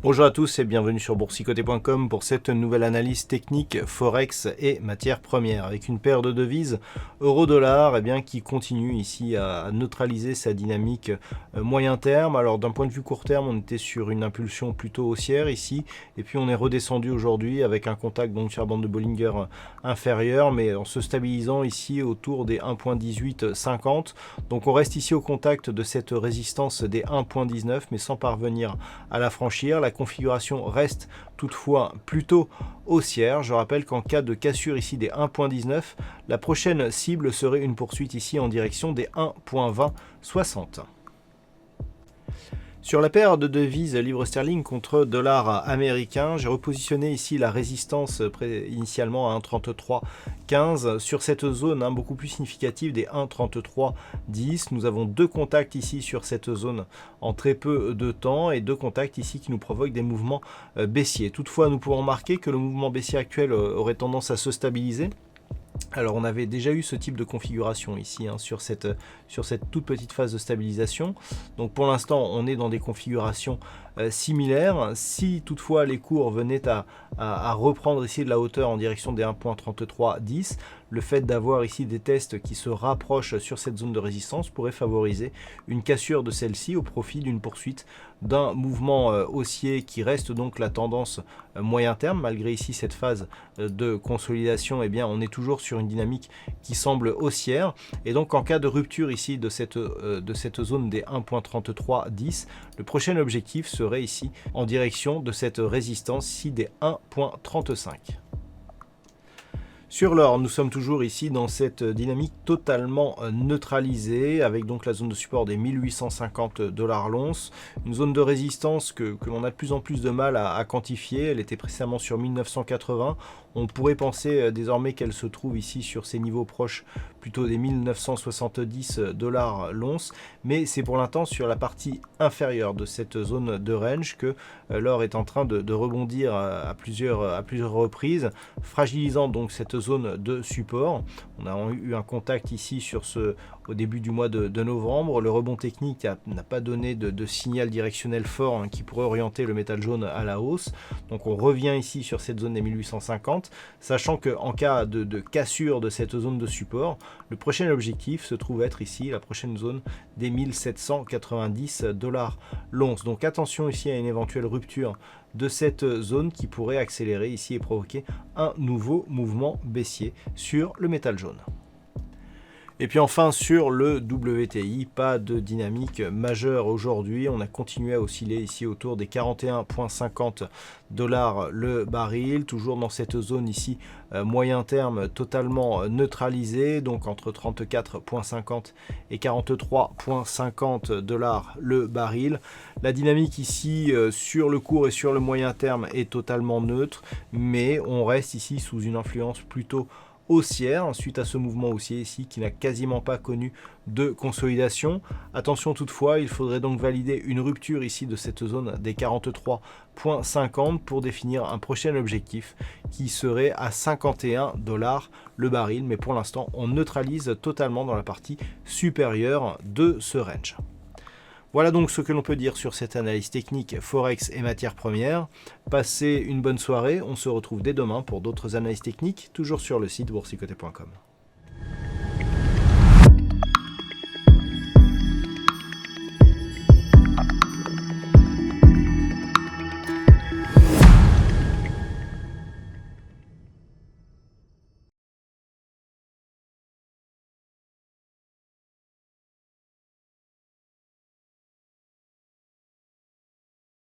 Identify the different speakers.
Speaker 1: Bonjour à tous et bienvenue sur boursicoté.com pour cette nouvelle analyse technique Forex et matières premières avec une paire de devises euro-dollar qui continue ici à neutraliser sa dynamique moyen terme. Alors d'un point de vue court terme, on était sur une impulsion plutôt haussière ici et puis on est redescendu aujourd'hui avec un contact donc sur la bande de Bollinger inférieure mais en se stabilisant ici autour des 1.1850. Donc on reste ici au contact de cette résistance des 1.19 mais sans parvenir à la franchir. La configuration reste toutefois plutôt haussière. Je rappelle qu'en cas de cassure ici des 1.19, la prochaine cible serait une poursuite ici en direction des 1.2060. Sur la paire de devises livre sterling contre dollar américain, j'ai repositionné ici la résistance initialement à 1.3315 sur cette zone beaucoup plus significative des 1.3310. Nous avons deux contacts ici sur cette zone en très peu de temps et deux contacts ici qui nous provoquent des mouvements baissiers. Toutefois, nous pouvons remarquer que le mouvement baissier actuel aurait tendance à se stabiliser. Alors on avait déjà eu ce type de configuration ici sur cette toute petite phase de stabilisation. Donc pour l'instant on est dans des configurations similaires. Si toutefois les cours venaient à reprendre ici de la hauteur en direction des 1.3310, le fait d'avoir ici des tests qui se rapprochent sur cette zone de résistance pourrait favoriser une cassure de celle-ci au profit d'une poursuite d'un mouvement haussier qui reste donc la tendance moyen terme. Malgré ici cette phase de consolidation, on est toujours sur une dynamique qui semble haussière. Et donc en cas de rupture ici de cette zone des 1.3310, le prochain objectif serait ici en direction de cette résistance ici des 1.35. Sur l'or, nous sommes toujours ici dans cette dynamique totalement neutralisée avec donc la zone de support des 1850 $ l'once, une zone de résistance que l'on a de plus en plus de mal à quantifier. Elle était précédemment sur 1980. On pourrait penser désormais qu'elle se trouve ici sur ces niveaux proches plutôt des 1970 $ l'once, mais c'est pour l'instant sur la partie inférieure de cette zone de range que l'or est en train de rebondir à plusieurs reprises, fragilisant donc cette zone de support. On a eu un contact ici au début du mois de novembre. Le rebond technique n'a pas donné de signal directionnel fort qui pourrait orienter le métal jaune à la hausse. Donc on revient ici sur cette zone des 1850, sachant qu'en cas de cassure de cette zone de support, le prochain objectif se trouve être ici la prochaine zone des 1790 $ l'once. Donc attention ici à une éventuelle rupture de cette zone qui pourrait accélérer ici et provoquer un nouveau mouvement baissier sur le métal jaune. Et puis enfin sur le WTI, pas de dynamique majeure aujourd'hui. On a continué à osciller ici autour des 41,50 $ le baril, toujours dans cette zone ici moyen terme totalement neutralisée, donc entre 34,50 et 43,50 $ le baril. La dynamique ici sur le court et sur le moyen terme est totalement neutre, mais on reste ici sous une influence plutôt haussière suite à ce mouvement haussier ici qui n'a quasiment pas connu de consolidation. Attention toutefois, il faudrait donc valider une rupture ici de cette zone des 43,50 pour définir un prochain objectif qui serait à 51 $ le baril, mais pour l'instant on neutralise totalement dans la partie supérieure de ce range. Voilà donc ce que l'on peut dire sur cette analyse technique Forex et matières premières. Passez une bonne soirée, on se retrouve dès demain pour d'autres analyses techniques, toujours sur le site boursicoté.com.